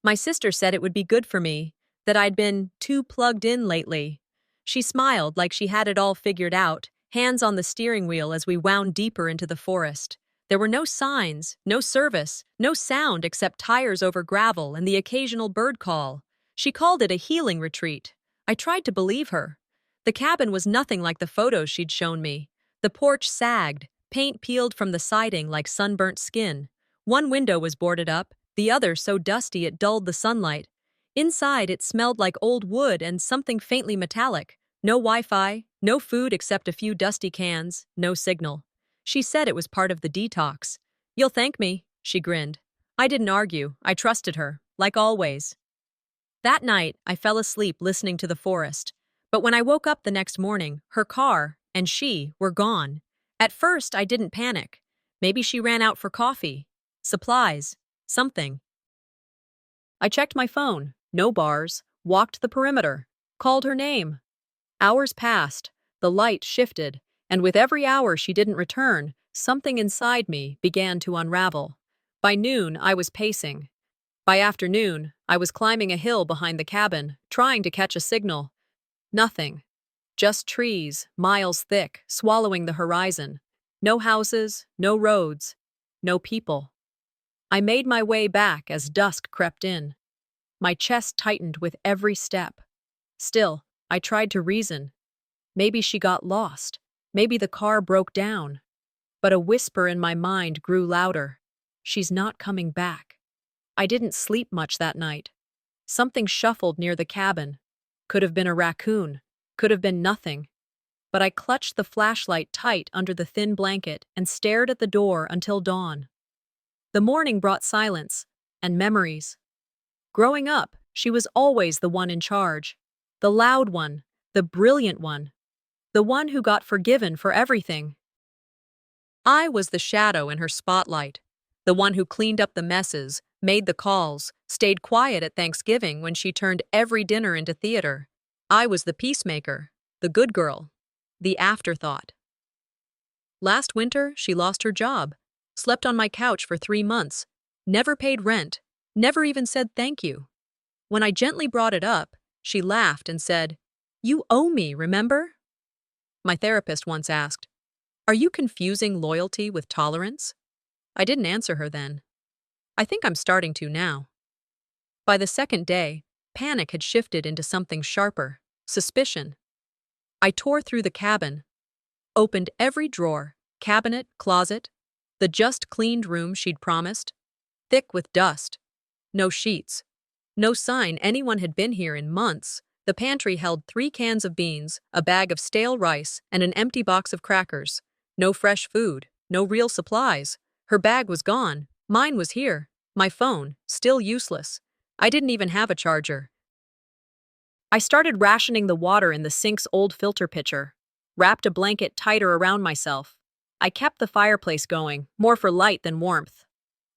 My sister said it would be good for me, that I'd been too plugged in lately. She smiled like she had it all figured out, hands on the steering wheel as we wound deeper into the forest. There were no signs, no service, no sound except tires over gravel and the occasional bird call. She called it a healing retreat. I tried to believe her. The cabin was nothing like the photos she'd shown me. The porch sagged, paint peeled from the siding like sunburnt skin. One window was boarded up, the other so dusty it dulled the sunlight. Inside, it smelled like old wood and something faintly metallic. No Wi-Fi, no food except a few dusty cans, no signal. She said it was part of the detox. "You'll thank me," she grinned. I didn't argue. I trusted her, like always. That night, I fell asleep listening to the forest. But when I woke up the next morning, her car and she were gone. At first, I didn't panic. Maybe she ran out for coffee, supplies, something. I checked my phone. No bars. Walked the perimeter. Called her name. Hours passed. The light shifted. And with every hour she didn't return, something inside me began to unravel. By noon, I was pacing. By afternoon, I was climbing a hill behind the cabin, trying to catch a signal. Nothing. Just trees, miles thick, swallowing the horizon. No houses, no roads, no people. I made my way back as dusk crept in. My chest tightened with every step. Still, I tried to reason. Maybe she got lost. Maybe the car broke down. But a whisper in my mind grew louder. She's not coming back. I didn't sleep much that night. Something shuffled near the cabin. Could have been a raccoon. Could have been nothing. But I clutched the flashlight tight under the thin blanket and stared at the door until dawn. The morning brought silence and memories. Growing up, she was always the one in charge. The loud one, the brilliant one, the one who got forgiven for everything. I was the shadow in her spotlight, the one who cleaned up the messes, made the calls, stayed quiet at Thanksgiving when she turned every dinner into theater. I was the peacemaker, the good girl, the afterthought. Last winter, she lost her job, slept on my couch for 3 months, never paid rent, never even said thank you. When I gently brought it up, she laughed and said, "You owe me, remember?" My therapist once asked, "Are you confusing loyalty with tolerance?" I didn't answer her then. I think I'm starting to now. By the second day, panic had shifted into something sharper, suspicion. I tore through the cabin, opened every drawer, cabinet, closet, the just cleaned room she'd promised, thick with dust. No sheets. No sign anyone had been here in months. The pantry held 3 cans of beans, a bag of stale rice, and an empty box of crackers. No fresh food, no real supplies. Her bag was gone. Mine was here. My phone, still useless. I didn't even have a charger. I started rationing the water in the sink's old filter pitcher, wrapped a blanket tighter around myself. I kept the fireplace going, more for light than warmth.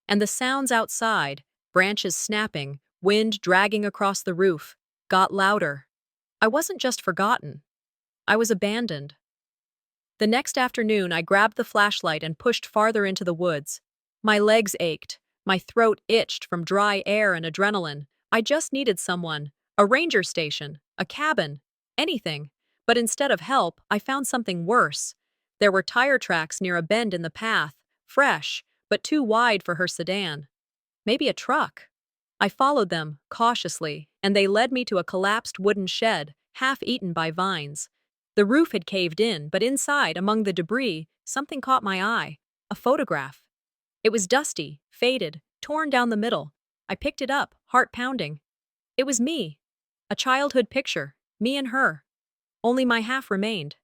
And the sounds outside, branches snapping, wind dragging across the roof, got louder. I wasn't just forgotten. I was abandoned. The next afternoon, I grabbed the flashlight and pushed farther into the woods. My legs ached. My throat itched from dry air and adrenaline. I just needed someone. A ranger station, a cabin, anything. But instead of help, I found something worse. There were tire tracks near a bend in the path, fresh, but too wide for her sedan. Maybe a truck. I followed them, cautiously, and they led me to a collapsed wooden shed, half-eaten by vines. The roof had caved in, but inside, among the debris, something caught my eye. A photograph. It was dusty, faded, torn down the middle. I picked it up, heart pounding. It was me. A childhood picture, me and her. Only my half remained.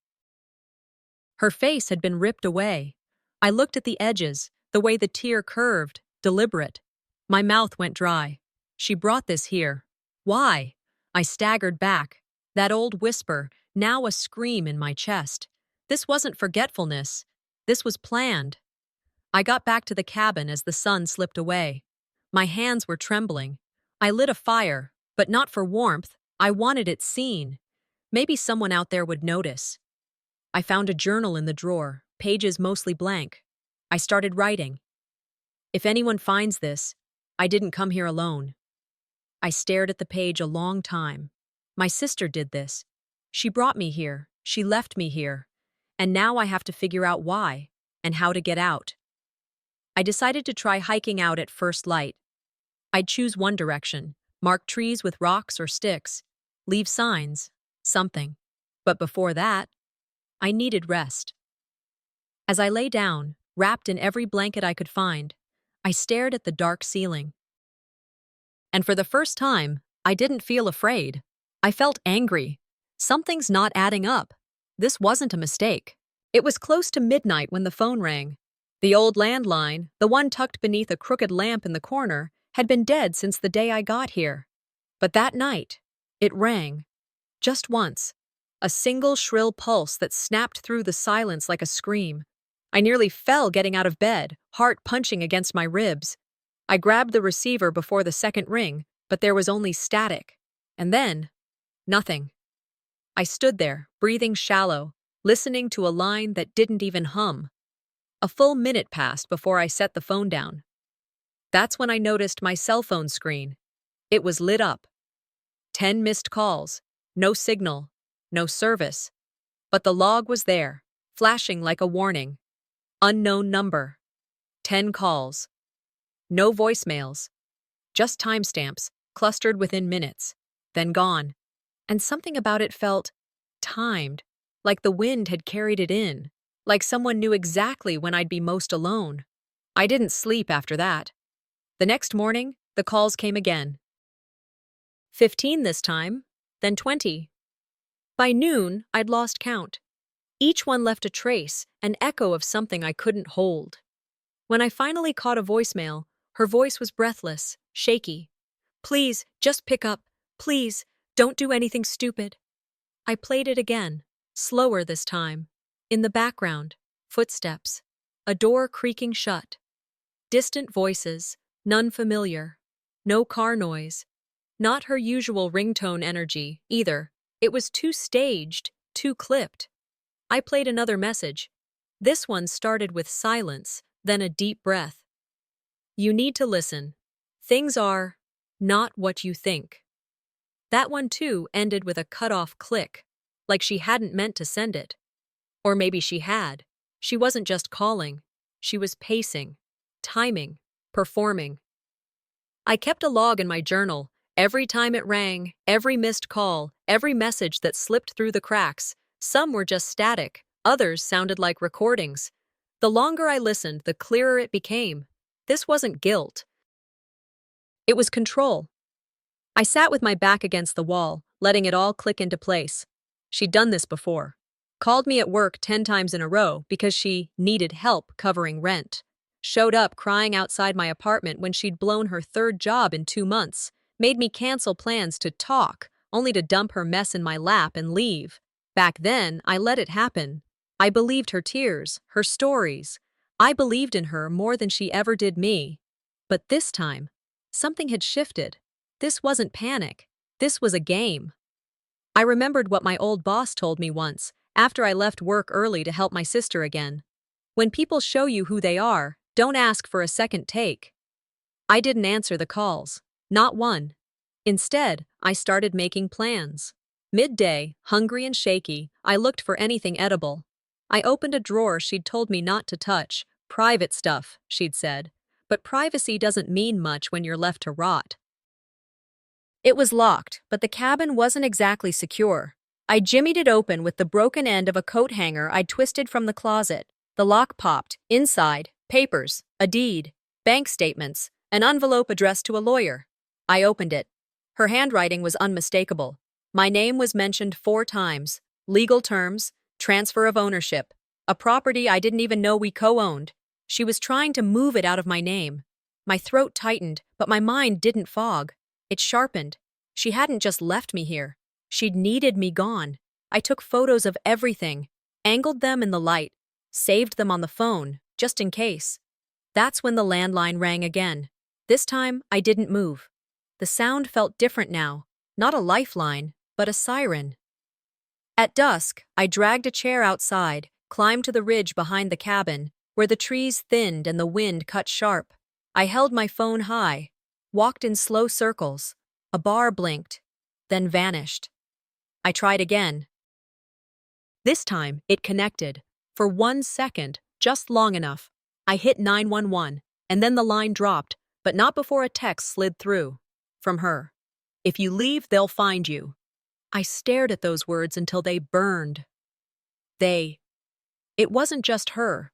Her face had been ripped away. I looked at the edges, the way the tear curved, deliberate. My mouth went dry. She brought this here. Why? I staggered back. That old whisper, now a scream in my chest. This wasn't forgetfulness. This was planned. I got back to the cabin as the sun slipped away. My hands were trembling. I lit a fire, but not for warmth. I wanted it seen. Maybe someone out there would notice. I found a journal in the drawer, pages mostly blank. I started writing. If anyone finds this, I didn't come here alone. I stared at the page a long time. My sister did this. She brought me here. She left me here. And now I have to figure out why and how to get out. I decided to try hiking out at first light. I'd choose one direction, mark trees with rocks or sticks, leave signs, something. But before that, I needed rest. As I lay down, wrapped in every blanket I could find, I stared at the dark ceiling. And for the first time, I didn't feel afraid. I felt angry. Something's not adding up. This wasn't a mistake. It was close to midnight when the phone rang. The old landline, the one tucked beneath a crooked lamp in the corner, had been dead since the day I got here. But that night, it rang. Just once. A single shrill pulse that snapped through the silence like a scream. I nearly fell getting out of bed, heart punching against my ribs. I grabbed the receiver before the second ring, but there was only static. And then, nothing. I stood there, breathing shallow, listening to a line that didn't even hum. A full minute passed before I set the phone down. That's when I noticed my cell phone screen. It was lit up. 10 missed calls, no signal, no service. But the log was there, flashing like a warning. Unknown number. 10 calls. No voicemails. Just timestamps, clustered within minutes. Then gone. And something about it felt timed, like the wind had carried it in, like someone knew exactly when I'd be most alone. I didn't sleep after that. The next morning, the calls came again. 15 this time, then 20. By noon, I'd lost count. Each one left a trace, an echo of something I couldn't hold. When I finally caught a voicemail, her voice was breathless, shaky. "Please, just pick up. Please, don't do anything stupid." I played it again, slower this time. In the background, footsteps, a door creaking shut. Distant voices, none familiar. No car noise. Not her usual ringtone energy, either. It was too staged, too clipped. I played another message. This one started with silence, then a deep breath. "You need to listen. Things are not what you think." That one, too, ended with a cut-off click, like she hadn't meant to send it. Or maybe she had. She wasn't just calling. She was pacing, timing, performing. I kept a log in my journal. Every time it rang, every missed call, every message that slipped through the cracks. Some were just static, others sounded like recordings. The longer I listened, the clearer it became. This wasn't guilt. It was control. I sat with my back against the wall, letting it all click into place. She'd done this before. Called me at work 10 times in a row because she needed help covering rent. Showed up crying outside my apartment when she'd blown her third job in 2 months. Made me cancel plans to talk, only to dump her mess in my lap and leave. Back then, I let it happen. I believed her tears, her stories. I believed in her more than she ever did me. But this time, something had shifted. This wasn't panic. This was a game. I remembered what my old boss told me once, after I left work early to help my sister again. When people show you who they are, don't ask for a second take. I didn't answer the calls. Not one. Instead, I started making plans. Midday, hungry and shaky, I looked for anything edible. I opened a drawer she'd told me not to touch. Private stuff, she'd said. But privacy doesn't mean much when you're left to rot. It was locked, but the cabin wasn't exactly secure. I jimmied it open with the broken end of a coat hanger I'd twisted from the closet. The lock popped. Inside, papers, a deed, bank statements, an envelope addressed to a lawyer. I opened it. Her handwriting was unmistakable. My name was mentioned 4 times. Legal terms, transfer of ownership, a property I didn't even know we co-owned. She was trying to move it out of my name. My throat tightened, but my mind didn't fog. It sharpened. She hadn't just left me here. She'd needed me gone. I took photos of everything, angled them in the light, saved them on the phone, just in case. That's when the landline rang again. This time, I didn't move. The sound felt different now. Not a lifeline, but a siren. At dusk, I dragged a chair outside, climbed to the ridge behind the cabin, where the trees thinned and the wind cut sharp. I held my phone high, walked in slow circles. A bar blinked, then vanished. I tried again. This time, it connected. For 1 second, just long enough. I hit 911, and then the line dropped, but not before a text slid through. From her. If you leave, they'll find you. I stared at those words until they burned. They. It wasn't just her.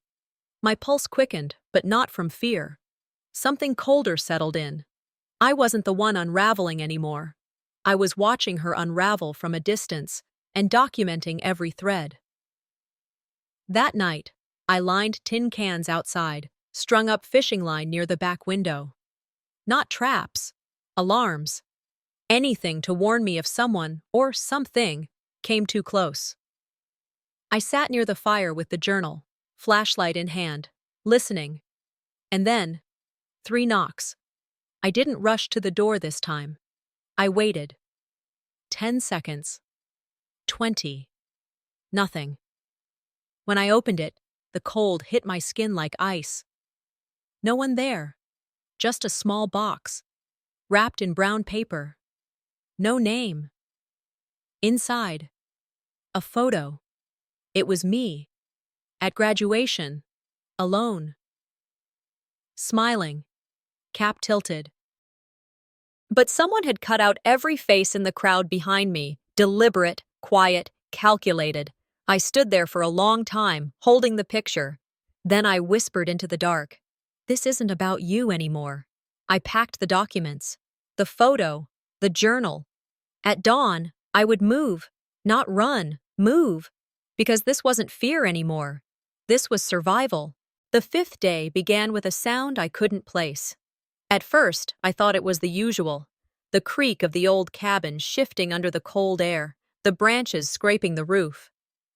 My pulse quickened, but not from fear. Something colder settled in. I wasn't the one unraveling anymore. I was watching her unravel from a distance and documenting every thread. That night, I lined tin cans outside, strung up fishing line near the back window. Not traps, alarms, anything to warn me if someone, or something, came too close. I sat near the fire with the journal, flashlight in hand, listening. And then, 3 knocks. I didn't rush to the door this time. I waited. 10 seconds. 20. Nothing. When I opened it, the cold hit my skin like ice. No one there. Just a small box, wrapped in brown paper. No name. Inside, a photo. It was me, at graduation, alone. Smiling, cap tilted. But someone had cut out every face in the crowd behind me, deliberate, quiet, calculated. I stood there for a long time, holding the picture. Then I whispered into the dark, "This isn't about you anymore." I packed the documents, the photo, the journal. At dawn, I would move, not run, move, because this wasn't fear anymore. This was survival. The 5th day began with a sound I couldn't place. At first, I thought it was the usual, the creak of the old cabin shifting under the cold air, the branches scraping the roof.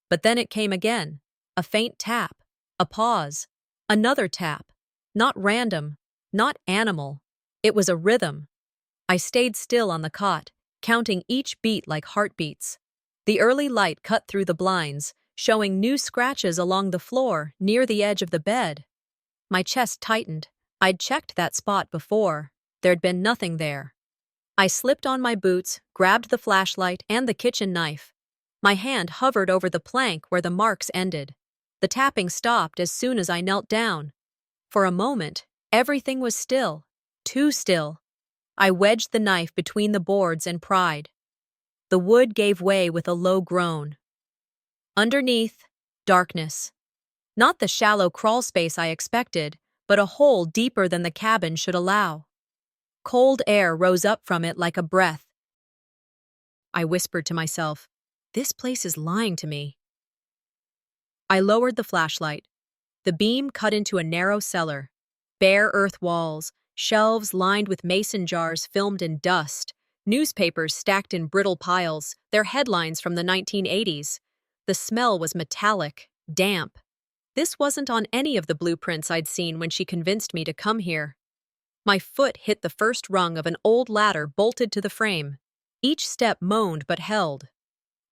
But then it came again, a faint tap, a pause, another tap, not random, not animal. It was a rhythm. I stayed still on the cot, counting each beat like heartbeats. The early light cut through the blinds, showing new scratches along the floor near the edge of the bed. My chest tightened. I'd checked that spot before. There'd been nothing there. I slipped on my boots, grabbed the flashlight and the kitchen knife. My hand hovered over the plank where the marks ended. The tapping stopped as soon as I knelt down. For a moment, everything was still, too still. I wedged the knife between the boards and pried. The wood gave way with a low groan. Underneath, darkness. Not the shallow crawl space I expected, but a hole deeper than the cabin should allow. Cold air rose up from it like a breath. I whispered to myself, "This place is lying to me." I lowered the flashlight. The beam cut into a narrow cellar. Bare earth walls, shelves lined with mason jars filmed in dust, newspapers stacked in brittle piles, their headlines from the 1980s. The smell was metallic, damp. This wasn't on any of the blueprints I'd seen when she convinced me to come here. My foot hit the first rung of an old ladder bolted to the frame. Each step moaned but held.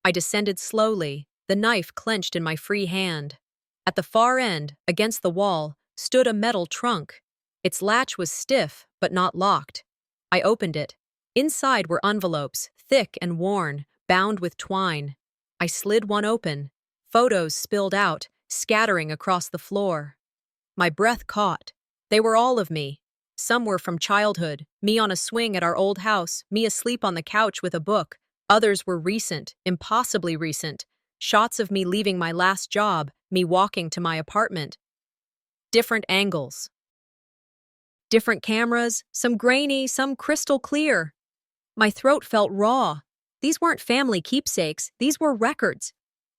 I descended slowly, the knife clenched in my free hand. At the far end, against the wall, stood a metal trunk. Its latch was stiff, but not locked. I opened it. Inside were envelopes, thick and worn, bound with twine. I slid one open. Photos spilled out, scattering across the floor. My breath caught. They were all of me. Some were from childhood, me on a swing at our old house, me asleep on the couch with a book. Others were recent, impossibly recent. Shots of me leaving my last job, me walking to my apartment. Different angles. Different cameras, some grainy, some crystal clear. My throat felt raw. These weren't family keepsakes, these were records.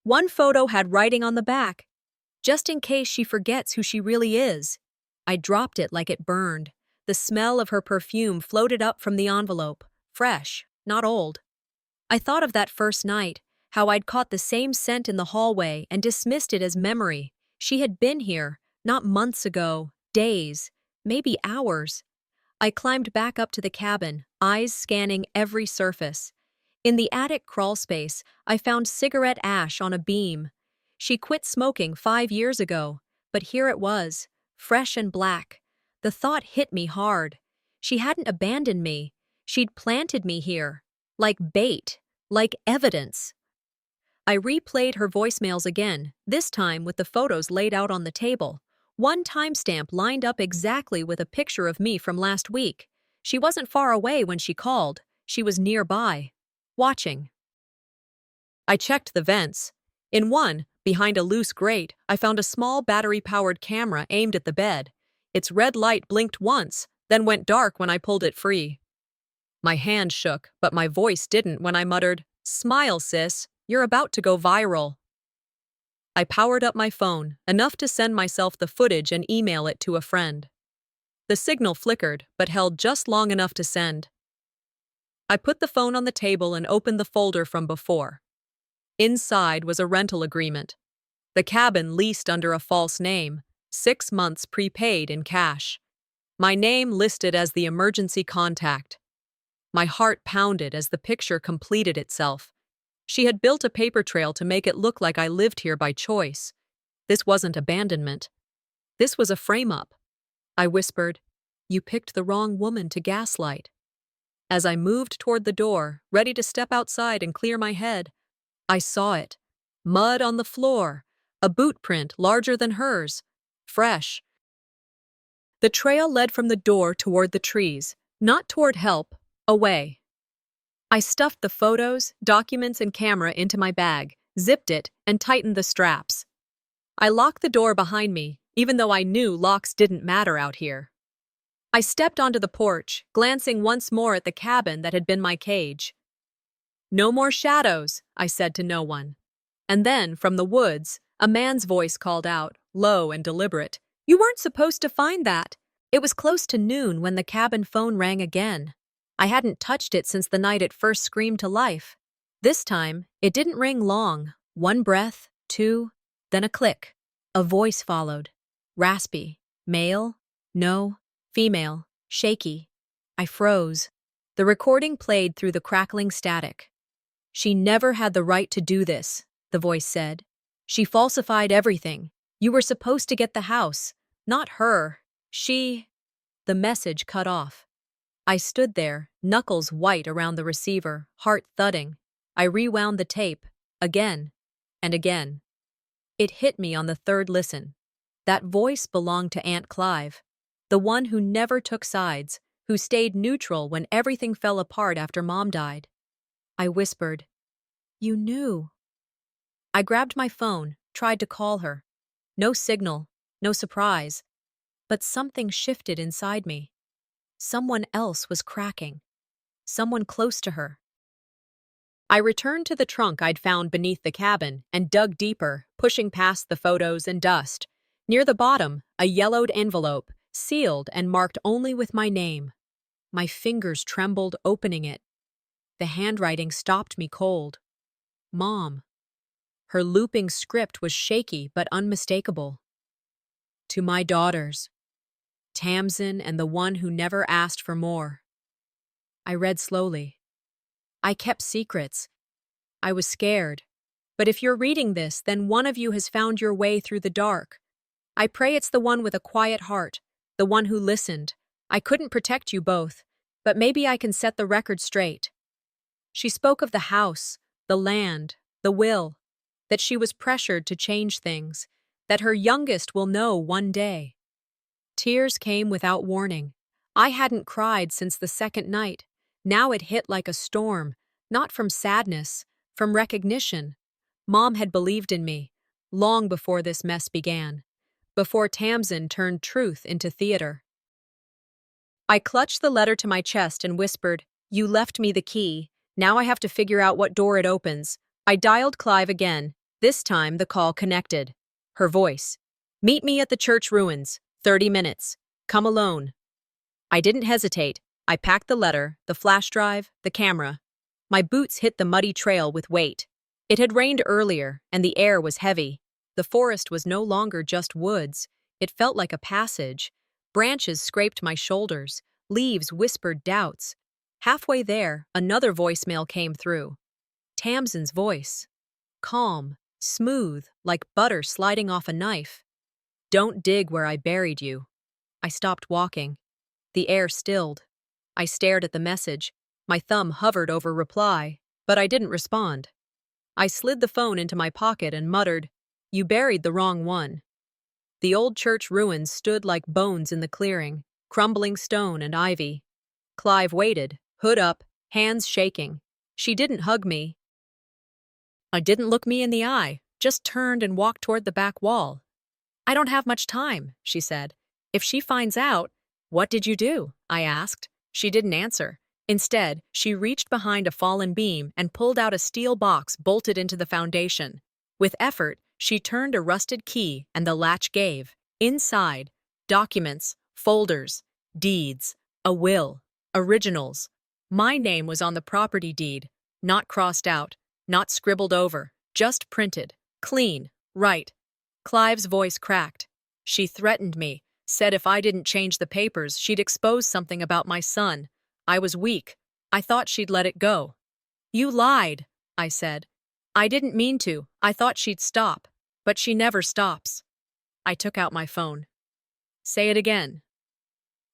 One photo had writing on the back, just in case she forgets who she really is. I dropped it like it burned. The smell of her perfume floated up from the envelope, fresh, not old. I thought of that first night, how I'd caught the same scent in the hallway and dismissed it as memory. She had been here, not months ago, days, maybe hours. I climbed back up to the cabin, eyes scanning every surface. In the attic crawl space, I found cigarette ash on a beam. She quit smoking 5 years ago, but here it was, fresh and black. The thought hit me hard. She hadn't abandoned me. She'd planted me here, like bait, like evidence. I replayed her voicemails again, this time with the photos laid out on the table. One timestamp lined up exactly with a picture of me from last week. She wasn't far away when she called. She was nearby, watching. I checked the vents. In one, behind a loose grate, I found a small battery-powered camera aimed at the bed. Its red light blinked once, then went dark when I pulled it free. My hand shook, but my voice didn't when I muttered, "Smile, sis, you're about to go viral." I powered up my phone, enough to send myself the footage and email it to a friend. The signal flickered, but held just long enough to send. I put the phone on the table and opened the folder from before. Inside was a rental agreement. The cabin leased under a false name, 6 months prepaid in cash. My name listed as the emergency contact. My heart pounded as the picture completed itself. She had built a paper trail to make it look like I lived here by choice. This wasn't abandonment. This was a frame-up. I whispered, "You picked the wrong woman to gaslight." As I moved toward the door, ready to step outside and clear my head, I saw it. Mud on the floor, a boot print larger than hers, fresh. The trail led from the door toward the trees, not toward help, away. I stuffed the photos, documents, and camera into my bag, zipped it, and tightened the straps. I locked the door behind me, even though I knew locks didn't matter out here. I stepped onto the porch, glancing once more at the cabin that had been my cage. "No more shadows," I said to no one. And then, from the woods, a man's voice called out, low and deliberate, "You weren't supposed to find that." It was close to noon when the cabin phone rang again. I hadn't touched it since the night it first screamed to life. This time, it didn't ring long. One breath, two, then a click. A voice followed. Raspy. Male? No. Female. Shaky. I froze. The recording played through the crackling static. "She never had the right to do this," the voice said. "She falsified everything. You were supposed to get the house, not her. She—" The message cut off. I stood there, knuckles white around the receiver, heart thudding. I rewound the tape, again and again. It hit me on the third listen. That voice belonged to Aunt Clive, the one who never took sides, who stayed neutral when everything fell apart after Mom died. I whispered, "You knew." I grabbed my phone, tried to call her. No signal, no surprise. But something shifted inside me. Someone else was cracking. Someone close to her. I returned to the trunk I'd found beneath the cabin and dug deeper, pushing past the photos and dust. Near the bottom, a yellowed envelope, sealed and marked only with my name. My fingers trembled opening it. The handwriting stopped me cold. Mom. Her looping script was shaky but unmistakable. "To my daughters. Tamsin and the one who never asked for more." I read slowly. "I kept secrets. I was scared. But if you're reading this, then one of you has found your way through the dark. I pray it's the one with a quiet heart, the one who listened. I couldn't protect you both, but maybe I can set the record straight." She spoke of the house, the land, the will, that she was pressured to change things, that her youngest will know one day. Tears came without warning. I hadn't cried since the second night. Now it hit like a storm, not from sadness, from recognition. Mom had believed in me, long before this mess began, before Tamsin turned truth into theater. I clutched the letter to my chest and whispered, "You left me the key. Now I have to figure out what door it opens." I dialed Clive again. This time the call connected. Her voice. "Meet me at the church ruins. 30 minutes. Come alone." I didn't hesitate. I packed the letter, the flash drive, the camera. My boots hit the muddy trail with weight. It had rained earlier, and the air was heavy. The forest was no longer just woods. It felt like a passage. Branches scraped my shoulders. Leaves whispered doubts. Halfway there, another voicemail came through. Tamsin's voice. Calm, smooth, like butter sliding off a knife. "Don't dig where I buried you." I stopped walking. The air stilled. I stared at the message. My thumb hovered over reply, but I didn't respond. I slid the phone into my pocket and muttered, "You buried the wrong one." The old church ruins stood like bones in the clearing, crumbling stone and ivy. Clive waited, hood up, hands shaking. She didn't hug me. I didn't look me in the eye, just turned and walked toward the back wall. "I don't have much time," she said. "If she finds out—" "What did you do?" I asked. She didn't answer. Instead, she reached behind a fallen beam and pulled out a steel box bolted into the foundation. With effort, she turned a rusted key and the latch gave. Inside, documents, folders, deeds, a will, originals. My name was on the property deed, not crossed out, not scribbled over, just printed, clean, right. Clive's voice cracked. She threatened me, said if I didn't change the papers, she'd expose something about my son. I was weak. I thought she'd let it go. "You lied," I said. "I didn't mean to. I thought she'd stop. But she never stops." I took out my phone. "Say it again."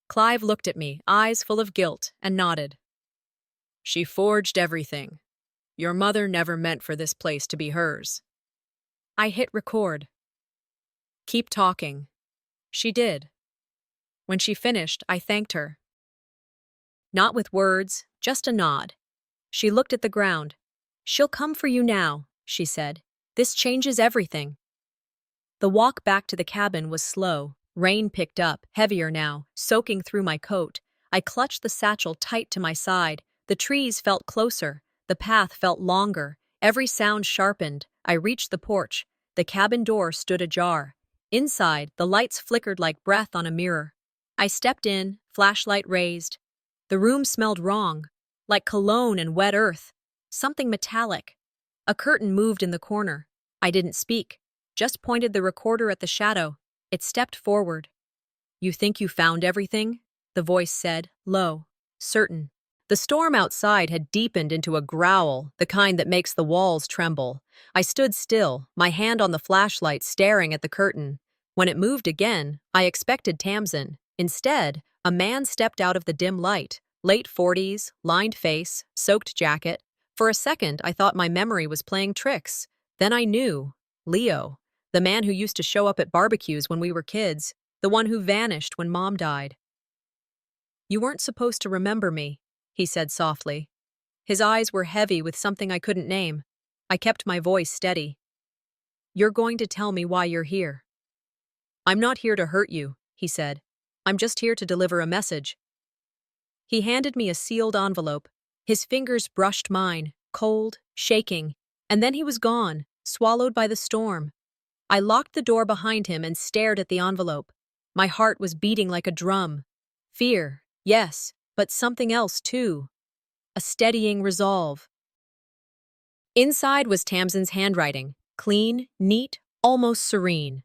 Clive looked at me, eyes full of guilt, and nodded. "She forged everything. Your mother never meant for this place to be hers." I hit record. "Keep talking." She did. When she finished, I thanked her. Not with words, just a nod. She looked at the ground. "She'll come for you now," she said. "This changes everything." The walk back to the cabin was slow. Rain picked up, heavier now, soaking through my coat. I clutched the satchel tight to my side. The trees felt closer. The path felt longer. Every sound sharpened. I reached the porch. The cabin door stood ajar. Inside, the lights flickered like breath on a mirror. I stepped in, flashlight raised. The room smelled wrong, like cologne and wet earth. Something metallic. A curtain moved in the corner. I didn't speak, just pointed the recorder at the shadow. It stepped forward. "You think you found everything?" the voice said, low, certain. The storm outside had deepened into a growl, the kind that makes the walls tremble. I stood still, my hand on the flashlight staring at the curtain. When it moved again, I expected Tamsin. Instead, a man stepped out of the dim light, late 40s, lined face, soaked jacket. For a second, I thought my memory was playing tricks. Then I knew. Leo, the man who used to show up at barbecues when we were kids, the one who vanished when Mom died. "You weren't supposed to remember me," he said softly. His eyes were heavy with something I couldn't name. I kept my voice steady. "You're going to tell me why you're here." "I'm not here to hurt you," he said. "I'm just here to deliver a message." He handed me a sealed envelope. His fingers brushed mine, cold, shaking, and then he was gone, swallowed by the storm. I locked the door behind him and stared at the envelope. My heart was beating like a drum. Fear, yes, but something else too. A steadying resolve. Inside was Tamsin's handwriting, clean, neat, almost serene.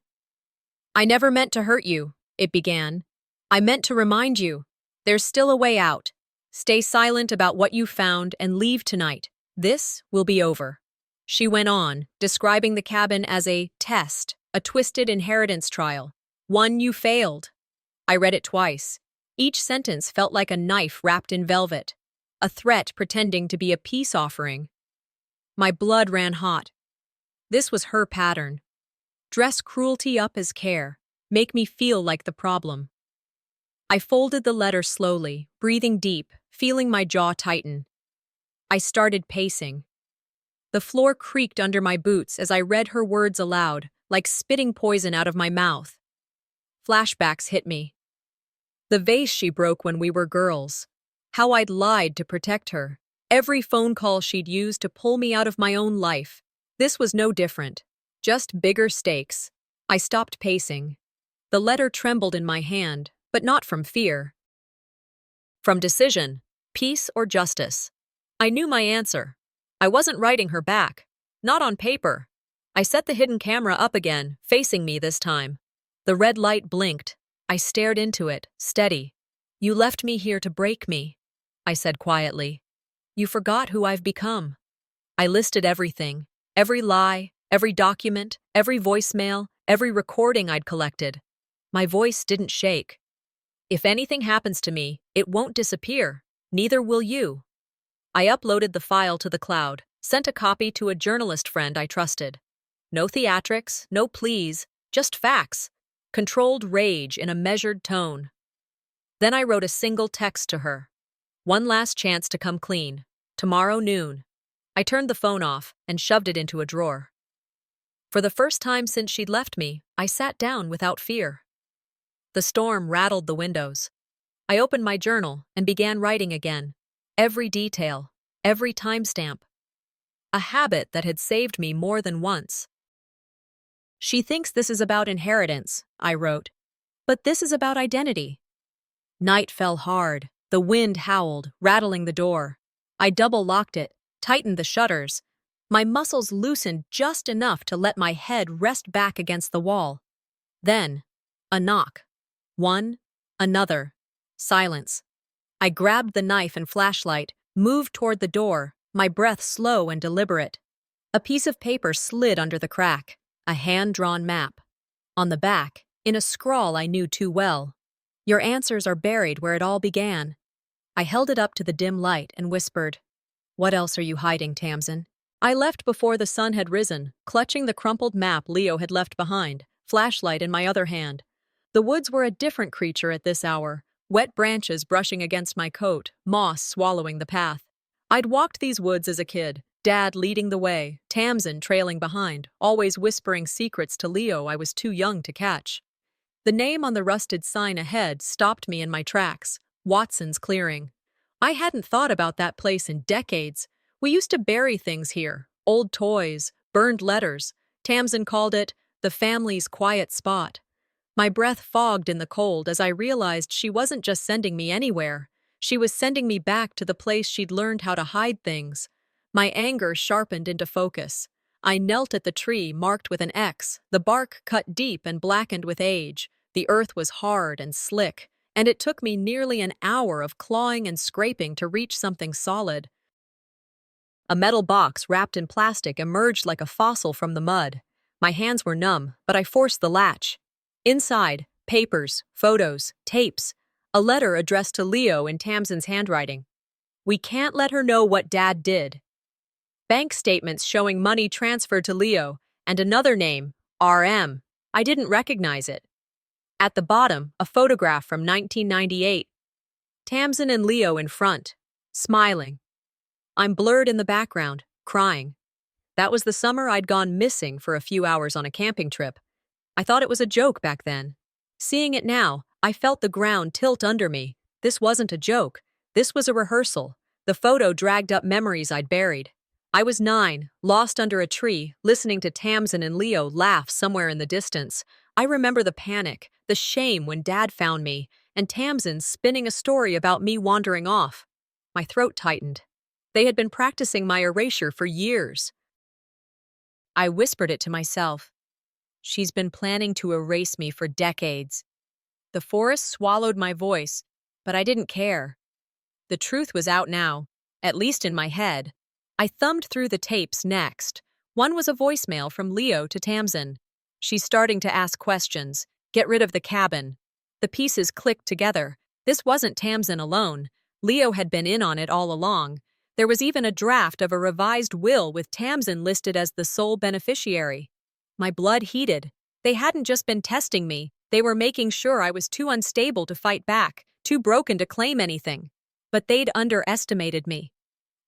"I never meant to hurt you," it began. "I meant to remind you. There's still a way out. Stay silent about what you found and leave tonight. This will be over." She went on, describing the cabin as a test, a twisted inheritance trial. "One you failed." I read it twice. Each sentence felt like a knife wrapped in velvet, a threat pretending to be a peace offering. My blood ran hot. This was her pattern. Dress cruelty up as care, make me feel like the problem. I folded the letter slowly, breathing deep, feeling my jaw tighten. I started pacing. The floor creaked under my boots as I read her words aloud, like spitting poison out of my mouth. Flashbacks hit me. The vase she broke when we were girls. How I'd lied to protect her. Every phone call she'd used to pull me out of my own life. This was no different. Just bigger stakes. I stopped pacing. The letter trembled in my hand, but not from fear. From decision, peace or justice. I knew my answer. I wasn't writing her back. Not on paper. I set the hidden camera up again, facing me this time. The red light blinked. I stared into it, steady. "You left me here to break me," I said quietly. "You forgot who I've become." I listed everything. Every lie, every document, every voicemail, every recording I'd collected. My voice didn't shake. "If anything happens to me, it won't disappear. Neither will you." I uploaded the file to the cloud, sent a copy to a journalist friend I trusted. No theatrics, no pleas, just facts. Controlled rage in a measured tone. Then I wrote a single text to her. One last chance to come clean. Tomorrow noon. I turned the phone off and shoved it into a drawer. For the first time since she'd left me, I sat down without fear. The storm rattled the windows. I opened my journal and began writing again. Every detail, every timestamp. A habit that had saved me more than once. She thinks this is about inheritance, I wrote. But this is about identity. Night fell hard. The wind howled, rattling the door. I double-locked it, tightened the shutters. My muscles loosened just enough to let my head rest back against the wall. Then, a knock. One, another. Silence. I grabbed the knife and flashlight, moved toward the door, my breath slow and deliberate. A piece of paper slid under the crack, a hand-drawn map. On the back, in a scrawl I knew too well, "Your answers are buried where it all began." I held it up to the dim light and whispered, "What else are you hiding, Tamsin?" I left before the sun had risen, clutching the crumpled map Leo had left behind, flashlight in my other hand. The woods were a different creature at this hour, wet branches brushing against my coat, moss swallowing the path. I'd walked these woods as a kid, Dad leading the way, Tamsin trailing behind, always whispering secrets to Leo I was too young to catch. The name on the rusted sign ahead stopped me in my tracks, Watson's Clearing. I hadn't thought about that place in decades. We used to bury things here, old toys, burned letters. Tamsin called it the family's quiet spot. My breath fogged in the cold as I realized she wasn't just sending me anywhere. She was sending me back to the place she'd learned how to hide things. My anger sharpened into focus. I knelt at the tree marked with an X, the bark cut deep and blackened with age. The earth was hard and slick, and it took me nearly an hour of clawing and scraping to reach something solid. A metal box wrapped in plastic emerged like a fossil from the mud. My hands were numb, but I forced the latch. Inside, papers, photos, tapes, a letter addressed to Leo in Tamsin's handwriting. "We can't let her know what Dad did." Bank statements showing money transferred to Leo, and another name, RM. I didn't recognize it. At the bottom, a photograph from 1998. Tamsin and Leo in front, smiling. I'm blurred in the background, crying. That was the summer I'd gone missing for a few hours on a camping trip. I thought it was a joke back then. Seeing it now, I felt the ground tilt under me. This wasn't a joke. This was a rehearsal. The photo dragged up memories I'd buried. I was 9, lost under a tree, listening to Tamsin and Leo laugh somewhere in the distance. I remember the panic, the shame when Dad found me, and Tamsin spinning a story about me wandering off. My throat tightened. They had been practicing my erasure for years. I whispered it to myself. She's been planning to erase me for decades. The forest swallowed my voice, but I didn't care. The truth was out now, at least in my head. I thumbed through the tapes next. One was a voicemail from Leo to Tamsin. "She's starting to ask questions. Get rid of the cabin." The pieces clicked together. This wasn't Tamsin alone. Leo had been in on it all along. There was even a draft of a revised will with Tamsin listed as the sole beneficiary. My blood heated. They hadn't just been testing me. They were making sure I was too unstable to fight back, too broken to claim anything. But they'd underestimated me.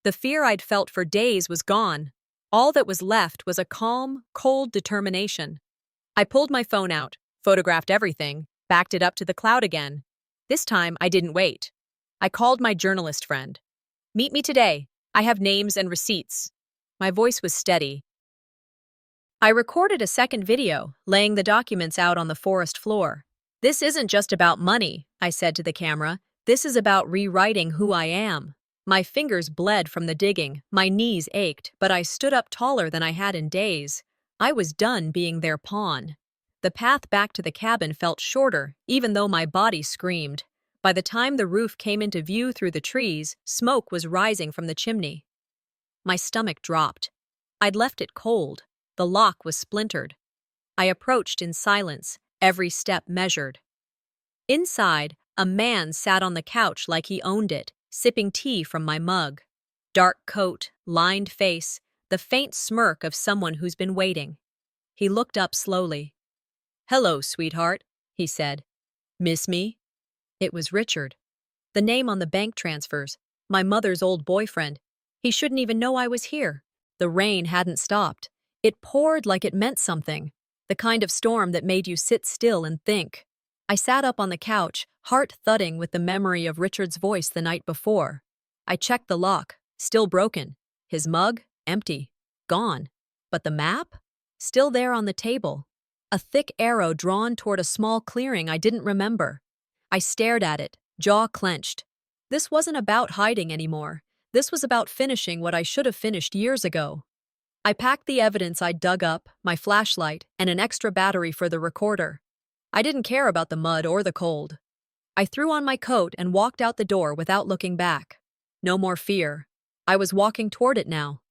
The fear I'd felt for days was gone. All that was left was a calm, cold determination. I pulled my phone out, photographed everything, backed it up to the cloud again. This time, I didn't wait. I called my journalist friend. "Meet me today. I have names and receipts." My voice was steady. I recorded a second video, laying the documents out on the forest floor. "This isn't just about money," I said to the camera. "This is about rewriting who I am." My fingers bled from the digging, my knees ached, but I stood up taller than I had in days. I was done being their pawn. The path back to the cabin felt shorter, even though my body screamed. By the time the roof came into view through the trees, smoke was rising from the chimney. My stomach dropped. I'd left it cold. The lock was splintered. I approached in silence, every step measured. Inside, a man sat on the couch like he owned it, sipping tea from my mug. Dark coat, lined face, the faint smirk of someone who's been waiting. He looked up slowly. "Hello, sweetheart," he said. "Miss me?" It was Richard. The name on the bank transfers. My mother's old boyfriend. He shouldn't even know I was here. The rain hadn't stopped. It poured like it meant something. The kind of storm that made you sit still and think. I sat up on the couch, heart thudding with the memory of Richard's voice the night before. I checked the lock, still broken. His mug, empty. Gone. But the map? Still there on the table. A thick arrow drawn toward a small clearing I didn't remember. I stared at it, jaw clenched. This wasn't about hiding anymore. This was about finishing what I should have finished years ago. I packed the evidence I'd dug up, my flashlight, and an extra battery for the recorder. I didn't care about the mud or the cold. I threw on my coat and walked out the door without looking back. No more fear. I was walking toward it now.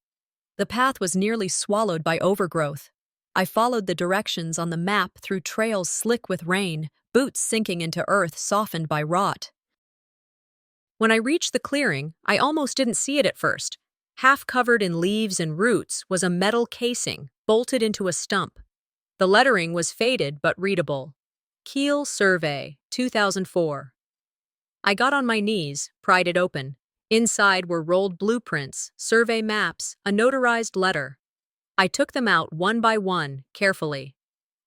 The path was nearly swallowed by overgrowth. I followed the directions on the map through trails slick with rain, boots sinking into earth softened by rot. When I reached the clearing, I almost didn't see it at first. Half covered in leaves and roots was a metal casing, bolted into a stump. The lettering was faded but readable. Keel Survey, 2004. I got on my knees, pried it open. Inside were rolled blueprints, survey maps, a notarized letter. I took them out one by one, carefully.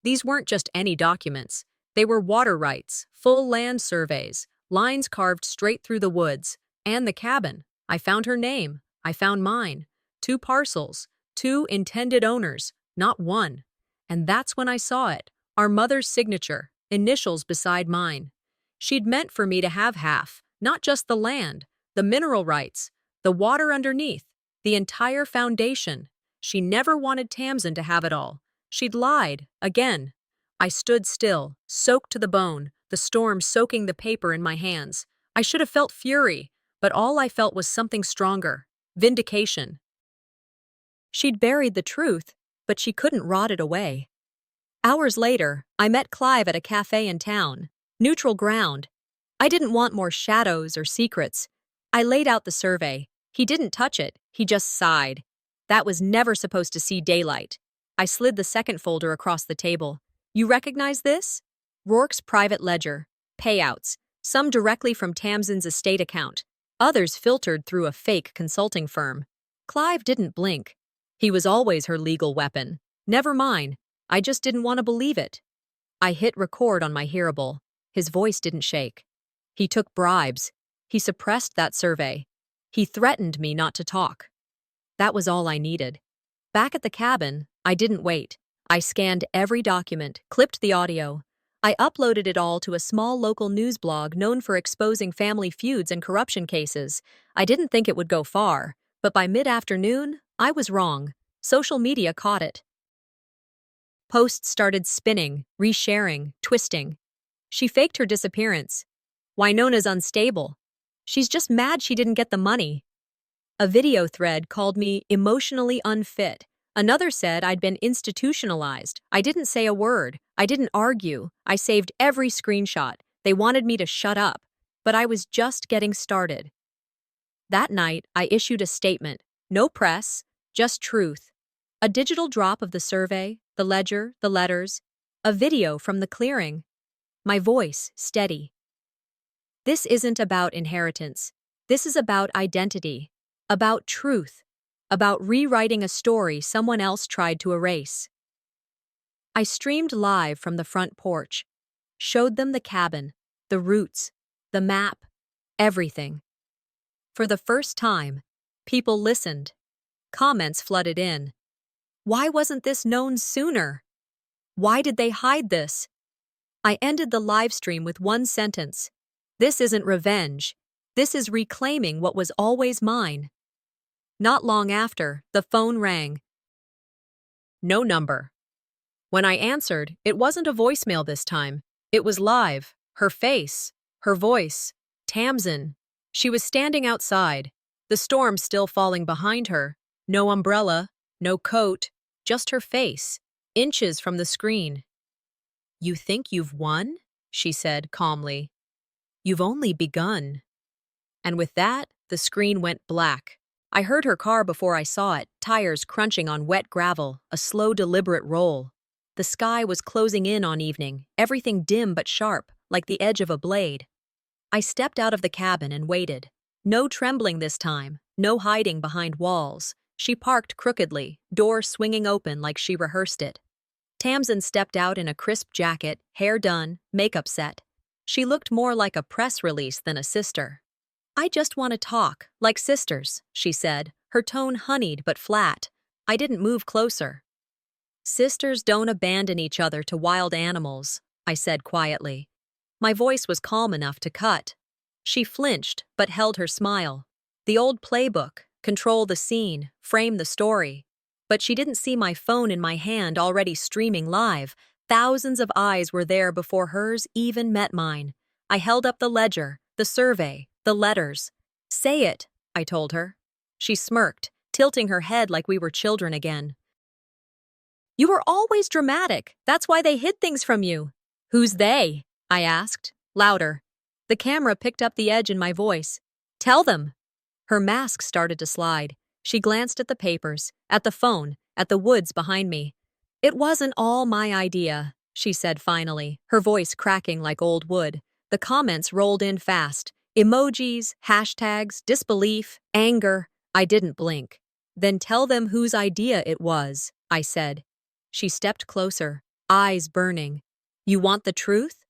These weren't just any documents. They were water rights, full land surveys, lines carved straight through the woods, and the cabin. I found her name. I found mine. 2 parcels, 2 intended owners, not one. And that's when I saw it, our mother's signature, initials beside mine. She'd meant for me to have half, not just the land, the mineral rights, the water underneath, the entire foundation. She never wanted Tamsin to have it all. She'd lied, again. I stood still, soaked to the bone, the storm soaking the paper in my hands. I should have felt fury, but all I felt was something stronger. Vindication. She'd buried the truth, but she couldn't rot it away. Hours later, I met Clive at a cafe in town. Neutral ground. I didn't want more shadows or secrets. I laid out the survey. He didn't touch it, he just sighed. That was never supposed to see daylight. I slid the second folder across the table. You recognize this? Rourke's private ledger. Payouts. Some directly from Tamsin's estate account. Others filtered through a fake consulting firm. Clive didn't blink. He was always her legal weapon. Never mine. I just didn't want to believe it. I hit record on my hearable. His voice didn't shake. He took bribes. He suppressed that survey. He threatened me not to talk. That was all I needed. Back at the cabin, I didn't wait. I scanned every document, clipped the audio. I uploaded it all to a small local news blog known for exposing family feuds and corruption cases. I didn't think it would go far, but by mid-afternoon, I was wrong. Social media caught it. Posts started spinning, resharing, twisting. She faked her disappearance. Wynona's unstable. She's just mad she didn't get the money. A video thread called me emotionally unfit. Another said I'd been institutionalized. I didn't say a word. I didn't argue. I saved every screenshot. They wanted me to shut up. But I was just getting started. That night, I issued a statement. No press, just truth. A digital drop of the survey, the ledger, the letters. A video from the clearing. My voice steady. This isn't about inheritance. This is about identity. About truth. About rewriting a story someone else tried to erase. I streamed live from the front porch, showed them the cabin, the roots, the map, everything. For the first time, people listened. Comments flooded in. Why wasn't this known sooner? Why did they hide this? I ended the live stream with one sentence. This isn't revenge. This is reclaiming what was always mine. Not long after, the phone rang. No number. When I answered, it wasn't a voicemail this time. It was live. Her face. Her voice. Tamsin. She was standing outside. The storm still falling behind her. No umbrella. No coat. Just her face. Inches from the screen. You think you've won? She said calmly. You've only begun. And with that, the screen went black. I heard her car before I saw it, tires crunching on wet gravel, a slow, deliberate roll. The sky was closing in on evening, everything dim but sharp, like the edge of a blade. I stepped out of the cabin and waited. No trembling this time, no hiding behind walls. She parked crookedly, door swinging open like she rehearsed it. Tamsin stepped out in a crisp jacket, hair done, makeup set. She looked more like a press release than a sister. "I just want to talk, like sisters," she said, her tone honeyed but flat. I didn't move closer. "Sisters don't abandon each other to wild animals," I said quietly. My voice was calm enough to cut. She flinched, but held her smile. The old playbook, control the scene, frame the story. But she didn't see my phone in my hand already streaming live. Thousands of eyes were there before hers even met mine. I held up the ledger, the survey, the letters. "Say it," I told her. She smirked, tilting her head like we were children again. "You were always dramatic. That's why they hid things from you." "Who's they?" I asked, louder. The camera picked up the edge in my voice. "Tell them." Her mask started to slide. She glanced at the papers, at the phone, at the woods behind me. "It wasn't all my idea," she said finally, her voice cracking like old wood. The comments rolled in fast. Emojis, hashtags, disbelief, anger. I didn't blink. "Then tell them whose idea it was," I said. She stepped closer, eyes burning. "You want the truth?"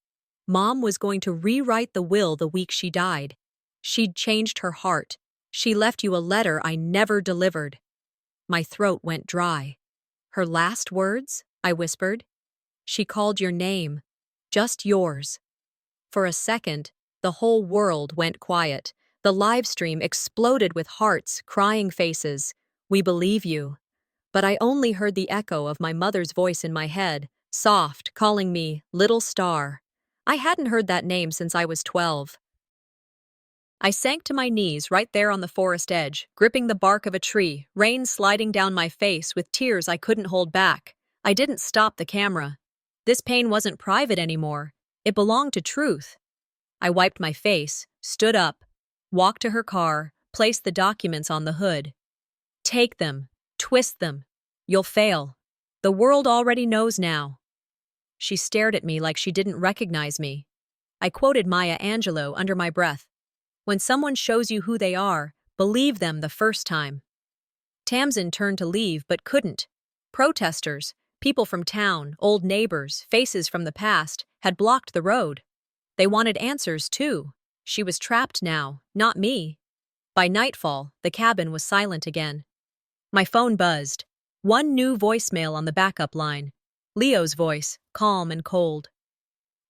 Mom was going to rewrite the will the week she died. She'd changed her heart. She left you a letter I never delivered. My throat went dry. "Her last words?" I whispered. "She called your name. Just yours." For a second, the whole world went quiet. The live stream exploded with hearts, crying faces. "We believe you." But I only heard the echo of my mother's voice in my head, soft, calling me Little Star. I hadn't heard that name since I was 12. I sank to my knees right there on the forest edge, gripping the bark of a tree, rain sliding down my face with tears I couldn't hold back. I didn't stop the camera. This pain wasn't private anymore. It belonged to truth. I wiped my face, stood up, walked to her car, placed the documents on the hood. "Take them. Twist them. You'll fail. The world already knows now." She stared at me like she didn't recognize me. I quoted Maya Angelou under my breath. "When someone shows you who they are, believe them the first time." Tamsin turned to leave but couldn't. Protesters, people from town, old neighbors, faces from the past, had blocked the road. They wanted answers too. She was trapped now, not me. By nightfall, the cabin was silent again. My phone buzzed. One new voicemail on the backup line. Leo's voice, calm and cold.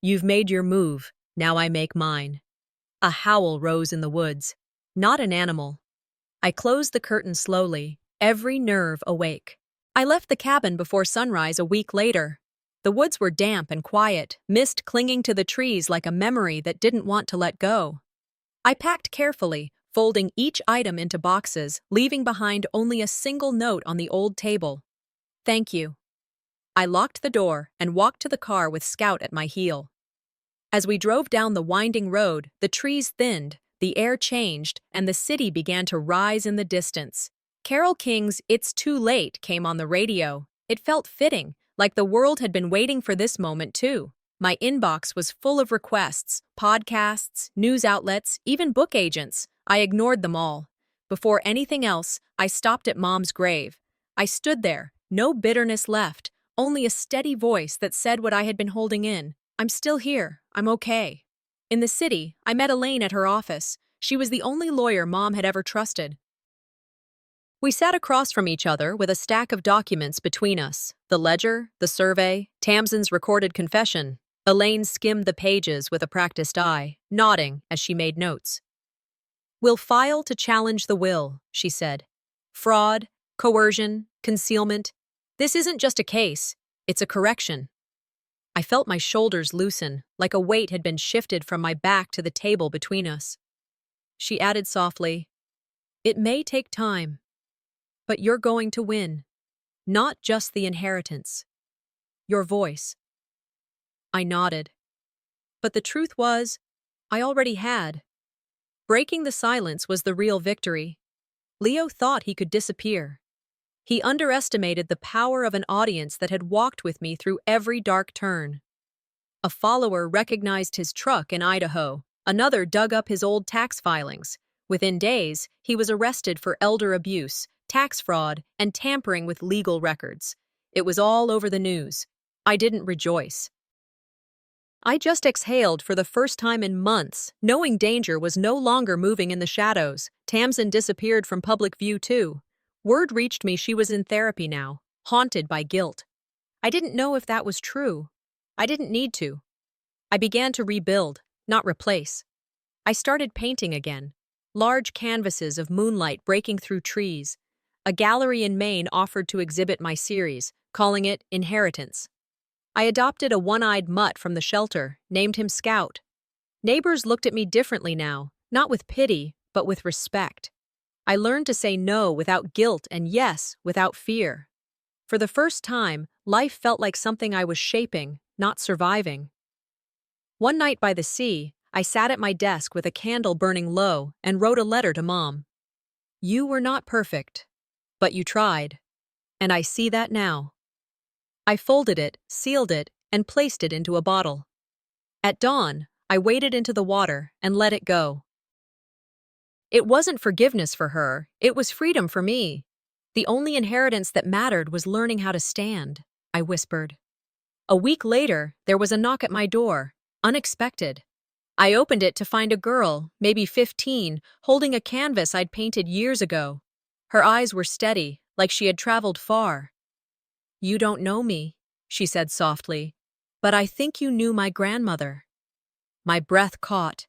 "You've made your move, now I make mine." A howl rose in the woods. Not an animal. I closed the curtain slowly, every nerve awake. I left the cabin before sunrise a week later. The woods were damp and quiet, mist clinging to the trees like a memory that didn't want to let go. I packed carefully, folding each item into boxes, leaving behind only a single note on the old table. "Thank you." I locked the door and walked to the car with Scout at my heel. As we drove down the winding road, the trees thinned, the air changed, and the city began to rise in the distance. Carole King's "It's Too Late" came on the radio. It felt fitting, like the world had been waiting for this moment too. My inbox was full of requests, podcasts, news outlets, even book agents. I ignored them all. Before anything else, I stopped at Mom's grave. I stood there, no bitterness left, only a steady voice that said what I had been holding in. "I'm still here. I'm okay." In the city, I met Elaine at her office. She was the only lawyer Mom had ever trusted. We sat across from each other with a stack of documents between us. The ledger, the survey, Tamsin's recorded confession. Elaine skimmed the pages with a practiced eye, nodding as she made notes. "We'll file to challenge the will," she said. "Fraud, coercion, concealment. This isn't just a case, it's a correction." I felt my shoulders loosen, like a weight had been shifted from my back to the table between us. She added softly, "It may take time, but you're going to win. Not just the inheritance. Your voice." I nodded. But the truth was, I already had. Breaking the silence was the real victory. Leo thought he could disappear. He underestimated the power of an audience that had walked with me through every dark turn. A follower recognized his truck in Idaho. Another dug up his old tax filings. Within days, he was arrested for elder abuse, tax fraud, and tampering with legal records. It was all over the news. I didn't rejoice. I just exhaled for the first time in months, knowing danger was no longer moving in the shadows. Tamsin disappeared from public view too. Word reached me she was in therapy now, haunted by guilt. I didn't know if that was true. I didn't need to. I began to rebuild, not replace. I started painting again. Large canvases of moonlight breaking through trees. A gallery in Maine offered to exhibit my series, calling it Inheritance. I adopted a one-eyed mutt from the shelter, named him Scout. Neighbors looked at me differently now, not with pity, but with respect. I learned to say no without guilt and yes without fear. For the first time, life felt like something I was shaping, not surviving. One night by the sea, I sat at my desk with a candle burning low and wrote a letter to Mom. You were not perfect, but you tried. And I see that now. I folded it, sealed it, and placed it into a bottle. At dawn, I waded into the water and let it go. It wasn't forgiveness for her, it was freedom for me. The only inheritance that mattered was learning how to stand, I whispered. A week later, there was a knock at my door, unexpected. I opened it to find a girl, maybe 15, holding a canvas I'd painted years ago. Her eyes were steady, like she had traveled far. You don't know me, she said softly, but I think you knew my grandmother. My breath caught.